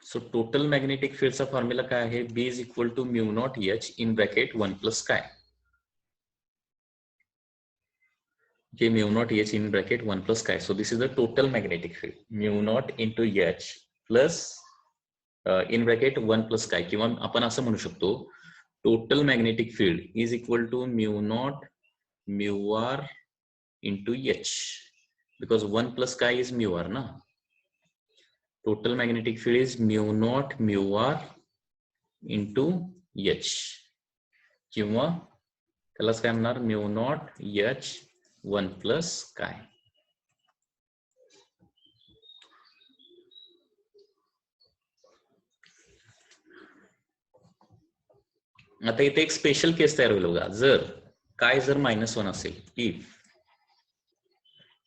So total magnetic फील्डचा formula काय आहे? B is equal to mu naught H in bracket 1 plus काय? Okay, mu naught H in bracket 1 plus chi. So this is the total magnetic field. Mu naught into H plus in bracket 1 plus chi. किंवा आपण असं म्हणू शकतो total magnetic field is equal to mu naught mu r into H because 1 plus chi is mu r ना. Total magnetic field is mu naught mu r into H किंवा त्यालाच काय म्हणणार mu naught H 1 plus chi. आता इथे एक special केस तयार होईल बघा. जर काय जर -1 असेल, इफ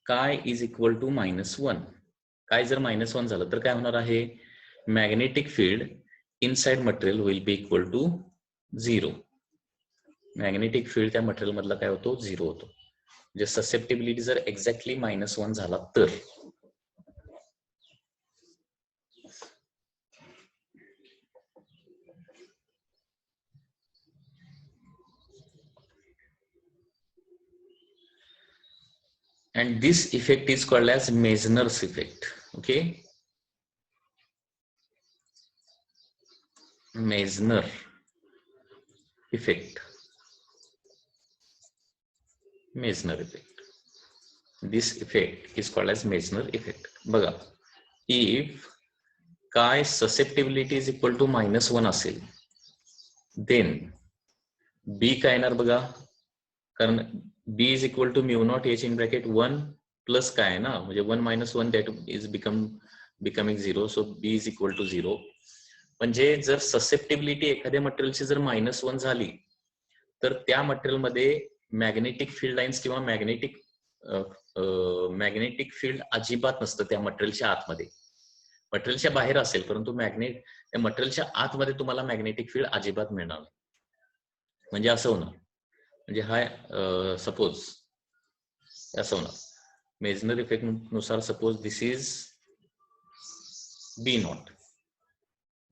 काय इज इक्वल टू -1, काय जर -1 झालं तर काय होणार आहे? Magnetic field inside material will be equal to 0. Magnetic field त्या मटेरियल मधला काय होतो? 0 होतो. म्हणजे ससेप्टिबिलिटी जर एक्झॅक्टली -1 झाला तर and this effect is called as Meissner's effect. Okay, Meissner effect. Meissner effect. This effect is called as Meissner effect. बघा, if chi susceptibility is equal to -1 असेल, then B काय येणार बघा? कारण B is equal to mu naught H in bracket 1 plus काय आहे ना, म्हणजे 1 minus 1 that is becoming 0, so B is equal to 0. म्हणजे जर ससेप्टिबिलिटी एखाद्या मटेरियलची जर -1 झाली तर त्या मटेरियल मध्ये मॅग्नेटिक फील्ड लाईन्स किंवा मॅग्नेटिक फील्ड अजिबात नसतं त्या मटेरियलच्या आतमध्ये. मटेरियलच्या बाहेर असेल परंतु त्या मटेरियलच्या आतमध्ये तुम्हाला मॅग्नेटिक फील्ड अजिबात मिळणार नाही. म्हणजे असं होणार, म्हणजे हा सपोज असं होणार. मेझनर इफेक्ट नुसार suppose this is B not.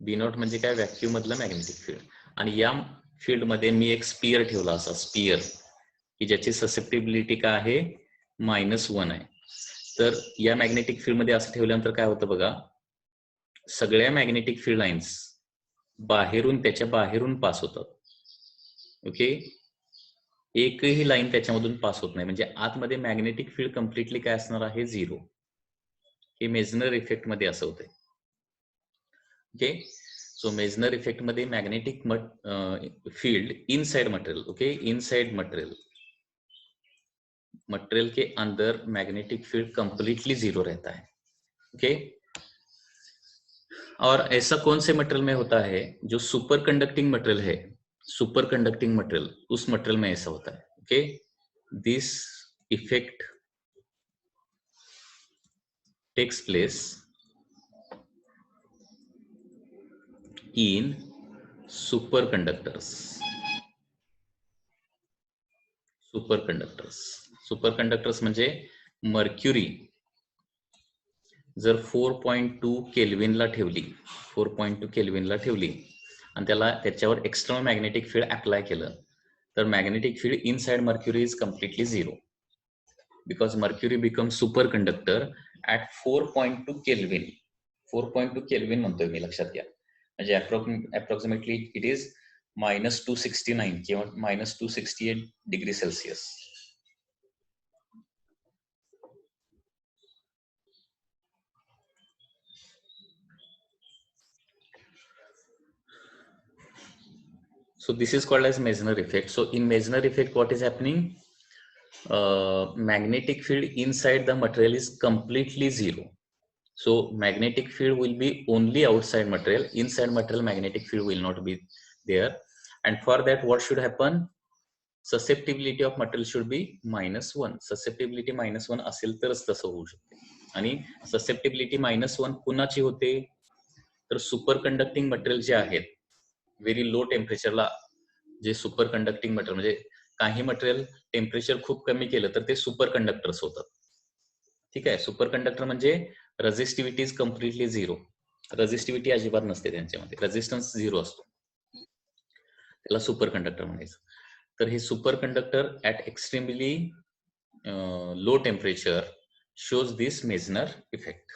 B not म्हणजे काय? व्हॅक्यूम मधलं मॅग्नेटिक फील्ड. आणि या फील्ड मध्ये मी एक स्पियर ठेवला, असा स्पियर की ज्याची ससेप्टिबिलिटी काय आहे? -1 आहे. तर या मॅग्नेटिक फील्ड मध्ये असं ठेवल्यानंतर काय होतं बघा, सगळ्या मॅग्नेटिक फील्ड लाईन्स बाहेरून त्याच्या बाहेरून पास होतात. ओके, एकही लाईन त्याच्यामधून पास होत नाही. म्हणजे आतमध्ये मॅग्नेटिक फील्ड कम्प्लिटली काय असणार आहे? 0. हे मेझनर इफेक्ट मध्ये असं होतंय. ओके, सो मेझनर इफेक्ट मध्ये magnetic field inside material, okay, inside material के अंदर मैग्नेटिक फील्ड कंप्लीटली 0 रहता है. ओके, और ऐसा कौन से मटेरियल में होता है? जो सुपर कंडक्टिंग मटेरियल है, सुपर कंडक्टिंग मटेरियल, उस मटेरियल में ऐसा होता है. Okay, this effect takes place in super conductors. Super conductors म्हणजे मर्क्युरी जर 4.2 केल्विनला ठेवली, 4.2 केल्विनला ठेवली आणि त्याच्यावर एक्सटर्नल मॅग्नेटिक फील्ड अप्लाय केलं तर magnetic field inside mercury is completely 0 because mercury become super conductor at 4.2 kelvin. 4.2 kelvin म्हणतोय मी, लक्षात घ्या. म्हणजे अप्रॉक्सिमेटली इट इज -269 किंवा -268 degree Celsius. So this is called as Meissner effect. So in Meissner effect, what is happening? Magnetic field inside the material is completely 0. So magnetic field will be only outside material. Inside material, magnetic field will not be there. And for that, what should happen? Susceptibility of material should be -1. Susceptibility -1 असेल तरच तसं होऊ शकते. आणि susceptibility -1 कुणाची होते? तर super conducting material जे आहेत, व्हेरी लो टेम्परेचरला जे सुपर कंडक्टिंग मटेरियल, म्हणजे काही मटेरियल टेम्परेचर खूप कमी केलं तर ते सुपर कंडक्टर्स होतात. ठीक आहे, सुपर कंडक्टर म्हणजे रेझिस्टिव्हिटी इज कम्प्लिटली 0. रेझिस्टिव्हिटी अजिबात नसते त्यांच्यामध्ये, रेझिस्टन्स 0 असतो, त्याला सुपर कंडक्टर म्हणायचं. तर हे super conductor at extremely low temperature shows this Meissner effect.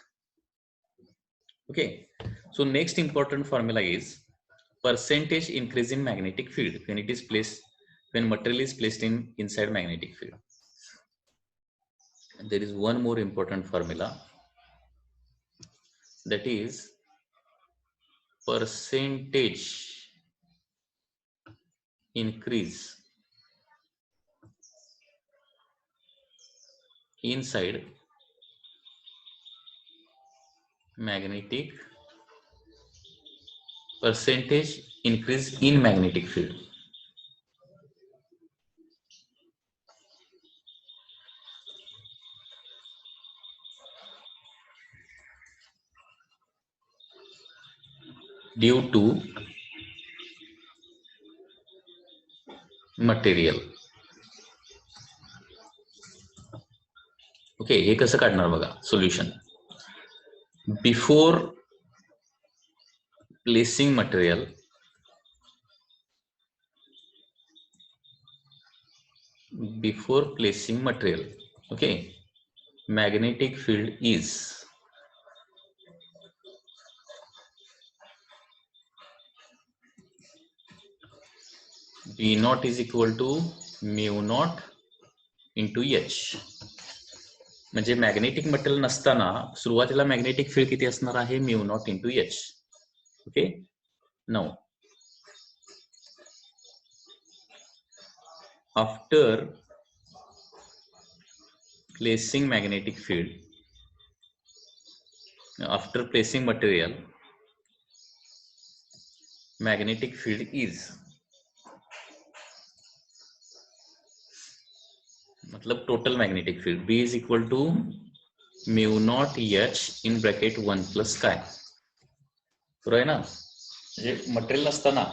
Okay, so next important formula is percentage increase in magnetic field when it is placed, when material is placed in inside magnetic field. And there is one more important formula, that is percentage increase inside magnetic, percentage increase in magnetic field. Due to material. Okay, हे कसं काढणार बघा solution. Before placing material, before placing material, okay, magnetic field is B naught is equal to mu naught into H. म्हणजे magnetic material नसताना सुरुवातीला magnetic field किती असणार आहे, mu naught into H. Okay, now after placing magnetic field, after placing material, magnetic field is, मतलब total magnetic field B is equal to mu naught H in bracket 1 plus काय, बरोबर आहे ना. म्हणजे material नसताना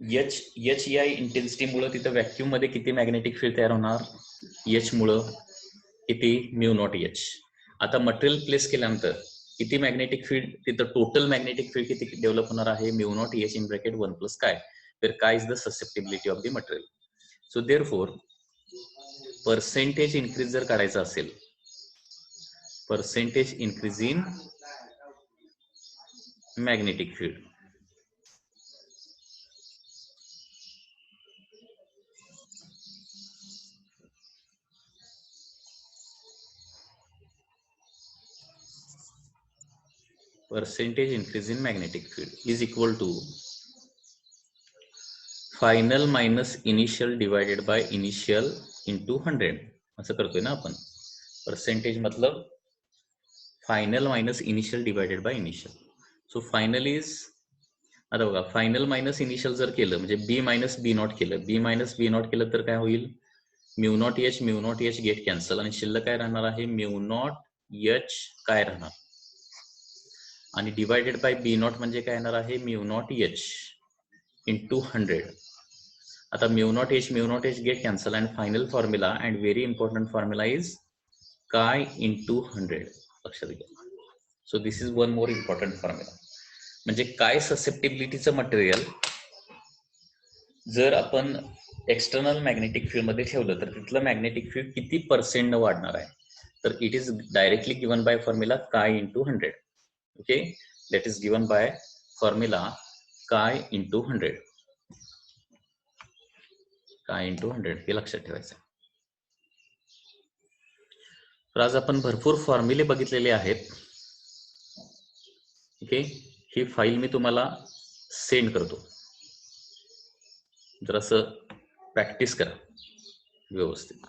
H या इंटेन्सिटीमुळे तिथं vacuum मध्ये किती मॅग्नेटिक फील्ड तयार होणार, H मुळे किती, म्यू नॉट H. आता मटेरियल प्लेस केल्यानंतर किती मॅग्नेटिक फील्ड तिथं, टोटल मॅग्नेटिक फील्ड किती डेव्हलप होणार आहे, mu naught H in bracket 1 plus काय. तर काय is the susceptibility of the material. So therefore percentage increase जर काढायचं असेल, percentage increase in magnetic field, percentage increase in magnetic field is equal to final minus initial divided by initial into 100. असं करतोय ना आपण. पर्सेंटेज मतलब final minus initial divided by initial. So final is, आता बघा फायनल मायनस इनिशियल जर केलं म्हणजे बी मायनस बी नॉट केलं, बी मायनस बी नॉट केलं तर काय होईल, mu naught H get cancel आणि शिल्लक काय राहणार आहे, म्यू नॉट एच काय राहणार, आणि डिवायडेड बाय बी नॉट म्हणजे काय येणार आहे, म्यू नॉट एच इंटू 100. आता mu naught H get cancel and final formula and very important formula is काय इंटू 100. लक्षात घ्या. So this is one more important formula. म्हणजे काय ससेप्टिबिलिटीचं मटेरियल जर आपण एक्सटर्नल मॅग्नेटिक फील्ड मध्ये ठेवलं तर तिथलं मॅग्नेटिक फील्ड किती पर्सेंट वाढणार आहे, तर it is directly given by formula काय into 100. Okay, that is given by formula chi into 100. chi into 100 हे लक्षात ठेवायचं. तर आज आपण भरपूर फॉर्म्युले बघितलेले आहेत. ओके, ही फाईल मी तुम्हाला सेंड करतो, जरासं प्रॅक्टिस करा व्यवस्थित.